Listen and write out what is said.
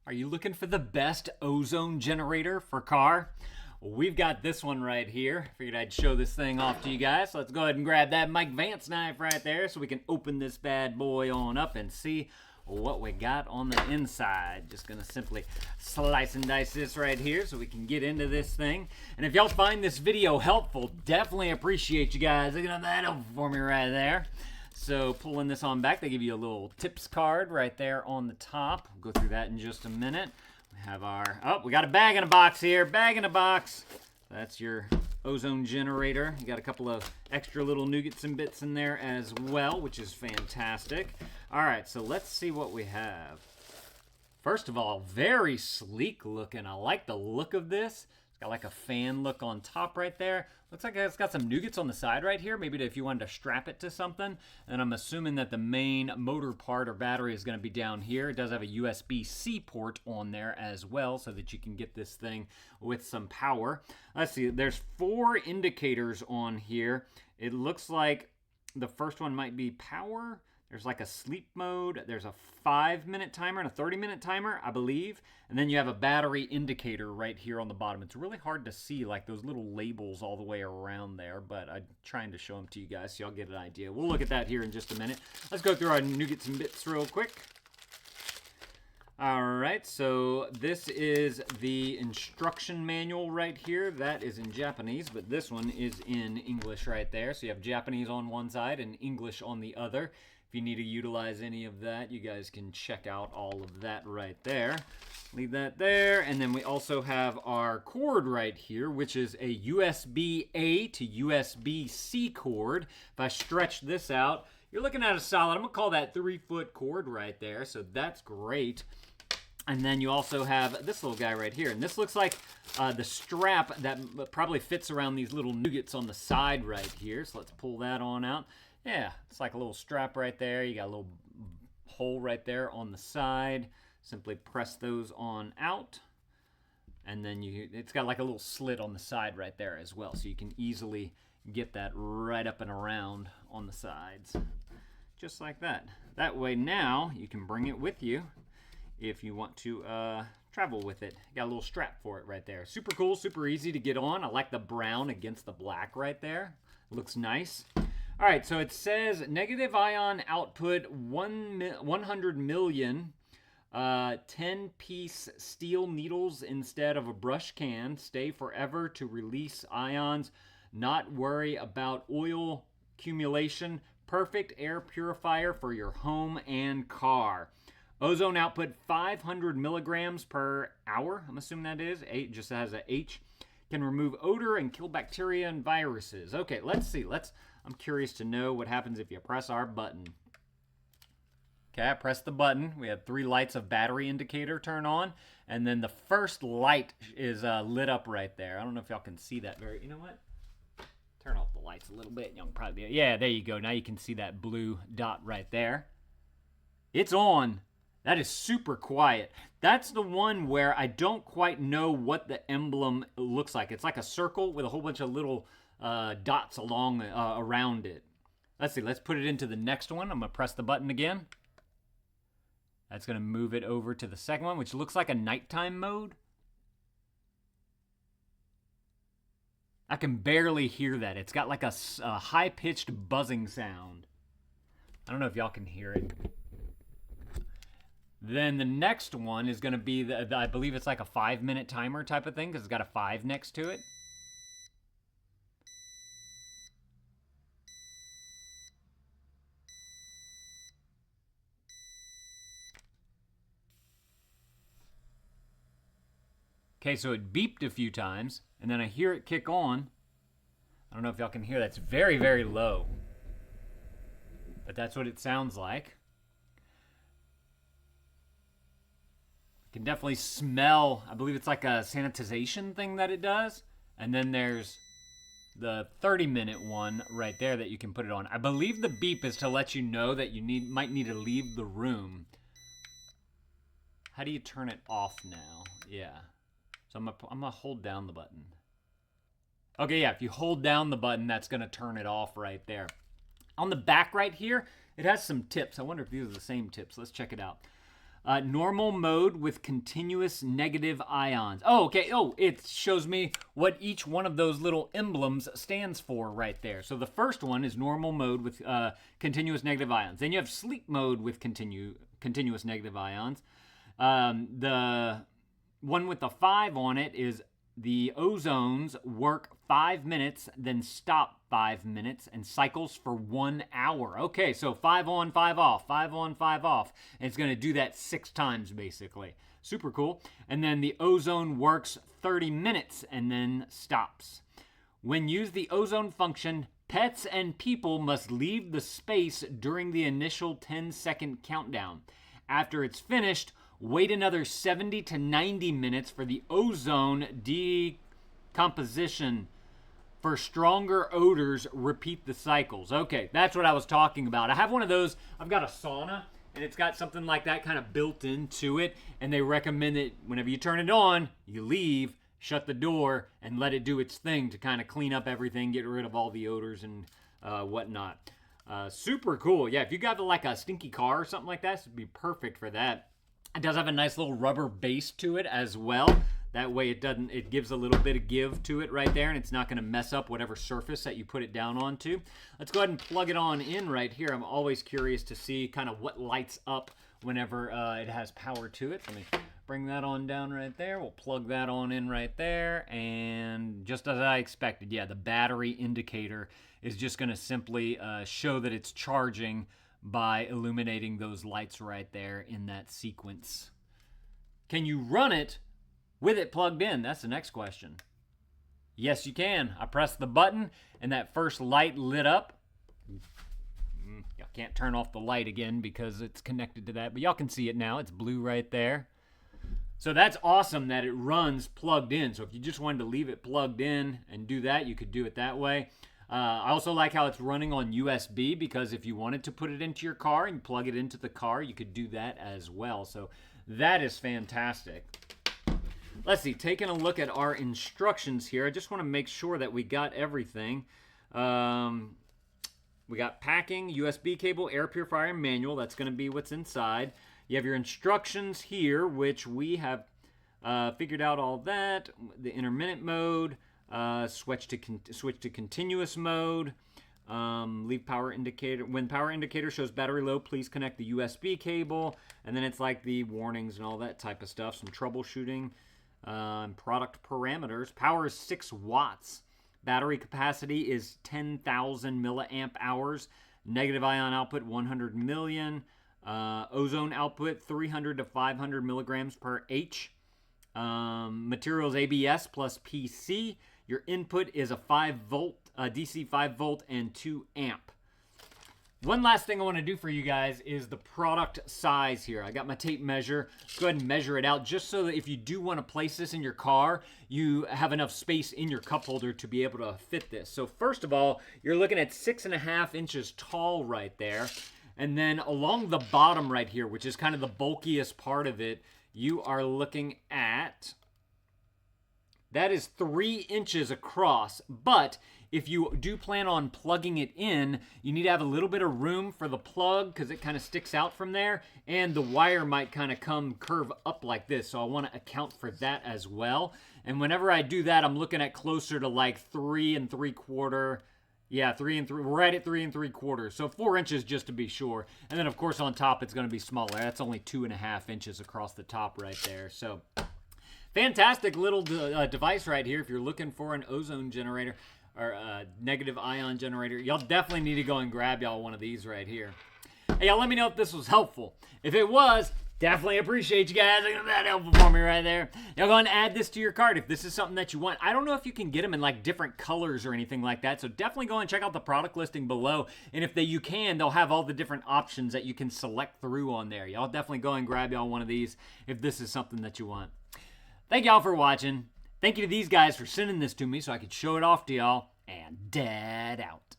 Are you looking for the best ozone generator for car? Well, we've got this one right here. Figured I'd show this thing off to you guys. So let's go ahead and grab that Mike Vance knife right there so we can open this bad boy on up and see what we got on the inside. Just gonna simply slice and dice this right here so we can get into this thing. And if y'all find this video helpful, definitely appreciate you guys looking at that over for me right there. So pulling this on back, they give you a little tips card right there on the top. We'll go through that in just a minute. We have our, we got a bag in a box here. Bag in a box. That's your ozone generator. You got a couple of extra little nougats and bits in there as well, which is fantastic. All right, so let's see what we have. First of all, very sleek looking. I like the look of this. It's got like a fan look on top right there. Looks like it's got some nougats on the side right here, maybe if you wanted to strap it to something. And I'm assuming that the main motor part or battery is going to be down here. It does have a USB-C port on there as well so that you can get this thing with some power. Let's see, there's 4 indicators on here. It looks like the first one might be power. There's like a sleep mode. There's a 5-minute timer and a 30-minute timer, I believe. And then you have a battery indicator right here on the bottom. It's really hard to see like those little labels all the way around there, but I'm trying to show them to you guys so y'all get an idea. We'll look at that here in just a minute. Let's go through our nougats and bits real quick. All right, so this is the instruction manual right here. That is in Japanese, but this one is in English right there. So you have Japanese on one side and English on the other. If you need to utilize any of that, you guys can check out all of that right there. Leave that there. And then we also have our cord right here, which is a USB-A to USB-C cord. If I stretch this out, you're looking at a solid, I'm going to call that 3-foot cord right there. So that's great. And then you also have this little guy right here. And this looks like the strap that probably fits around these little nougats on the side right here. So let's pull that on out. Yeah, it's like a little strap right there. You got a little hole right there on the side. Simply press those on out. And then it's got like a little slit on the side right there as well. So you can easily get that right up and around on the sides. Just like that. That way now you can bring it with you if you want to travel with it. Got a little strap for it right there. Super cool, super easy to get on. I like the brown against the black right there. Looks nice. All right, so it says negative ion output 100 million 10-piece steel needles instead of a brush can. Stay forever to release ions. Not worry about oil accumulation. Perfect air purifier for your home and car. Ozone output 500 milligrams per hour. I'm assuming that is. It just has a H. Can remove odor and kill bacteria and viruses. Okay, let's see. I'm curious to know what happens if you press our button. Okay, I pressed the button. We have 3 lights of battery indicator turn on. And then the first light is lit up right there. I don't know if y'all can see that very... You know what? Turn off the lights a little bit. Y'all can probably... Yeah, there you go. Now you can see that blue dot right there. It's on. That is super quiet. That's the one where I don't quite know what the emblem looks like. It's like a circle with a whole bunch of little dots along around it. Let's see. Let's put it into the next one. I'm going to press the button again. That's going to move it over to the second one, which looks like a nighttime mode. I can barely hear that. It's got like a high-pitched buzzing sound. I don't know if y'all can hear it. Then the next one is going to be, I believe it's like a 5-minute timer type of thing because it's got a 5 next to it. Okay, so it beeped a few times, and then I hear it kick on. I don't know if y'all can hear that. It's very, very low. But that's what it sounds like. You can definitely smell, I believe it's like a sanitization thing that it does. And then there's the 30-minute one right there that you can put it on. I believe the beep is to let you know that you might need to leave the room. How do you turn it off now? Yeah. So I'm gonna hold down the button. Okay, yeah, if you hold down the button, that's gonna turn it off right there. On the back right here, it has some tips. I wonder if these are the same tips. Let's check it out. Normal mode with continuous negative ions. Oh, okay. Oh, it shows me what each one of those little emblems stands for right there. So the first one is normal mode with continuous negative ions. Then you have sleep mode with continuous negative ions. The one with the 5 on it is the ozones work 5 minutes, then stop 5 minutes, and cycles for 1 hour. Okay, so 5 on, 5 off, 5 on, 5 off. And it's going to do that 6 times, basically. Super cool. And then the ozone works 30 minutes and then stops. When used the ozone function, pets and people must leave the space during the initial 10-second countdown. After it's finished, wait another 70 to 90 minutes for the ozone decomposition. For stronger odors, repeat the cycles. Okay, that's what I was talking about. I have one of those. I've got a sauna, and it's got something like that kind of built into it, and they recommend that whenever you turn it on, you leave, shut the door, and let it do its thing to kind of clean up everything, get rid of all the odors and whatnot. Super cool. Yeah, if you got like a stinky car or something like that, this would be perfect for that. It does have a nice little rubber base to it as well. That way it gives a little bit of give to it right there, and it's not going to mess up whatever surface that you put it down onto. Let's go ahead and plug it on in right here. I'm always curious to see kind of what lights up whenever it has power to it. Let me bring that on down right there. We'll plug that on in right there, and just as I expected, yeah, the battery indicator is just going to simply show that it's charging by illuminating those lights right there in that sequence. Can you run it with it plugged in? That's the next question. Yes, you can. I pressed the button and that first light lit up. I can't turn off the light again because it's connected to that, but y'all can see it now. It's blue right there. So that's awesome that it runs plugged in. So if you just wanted to leave it plugged in and do that, you could do it that way. I also like how it's running on USB, because if you wanted to put it into your car and plug it into the car, you could do that as well. So that is fantastic. Let's see, taking a look at our instructions here. I just want to make sure that we got everything. We got packing, USB cable, air purifier, and manual. That's going to be what's inside. You have your instructions here, which we have figured out all that. The intermittent mode. Switch to continuous mode. Leave power indicator. When power indicator shows battery low, please connect the USB cable. And then it's like the warnings and all that type of stuff. Some troubleshooting. Product parameters. Power is 6 watts. Battery capacity is 10,000 milliamp hours. Negative ion output 100 million. Ozone output 300 to 500 milligrams per H. Materials ABS plus PC. Your input is a 5 volt, DC 5 volt and 2 amp. One last thing I want to do for you guys is the product size here. I got my tape measure. Let's go ahead and measure it out just so that if you do want to place this in your car, you have enough space in your cup holder to be able to fit this. So first of all, you're looking at 6.5 inches tall right there. And then along the bottom right here, which is kind of the bulkiest part of it, you are looking at, that is 3 inches across. But if you do plan on plugging it in, you need to have a little bit of room for the plug because it kind of sticks out from there. And the wire might kind of curve up like this. So I want to account for that as well. And whenever I do that, I'm looking at closer to like 3 3/4. Yeah, 3 3. We're right at 3 3/4. So 4 inches just to be sure. And then of course on top it's going to be smaller. That's only 2.5 inches across the top right there. So fantastic little device right here if you're looking for an ozone generator or a negative ion generator. Y'all definitely need to go and grab y'all one of these right here. Hey, y'all let me know if this was helpful. If it was, definitely appreciate you guys. Look at that, helpful for me right there. Y'all go and add this to your cart if this is something that you want. I don't know if you can get them in like different colors or anything like that, so definitely go and check out the product listing below. And if you can, they'll have all the different options that you can select through on there. Y'all definitely go and grab y'all one of these if this is something that you want. Thank y'all for watching. Thank you to these guys for sending this to me so I could show it off to y'all. And Dad out.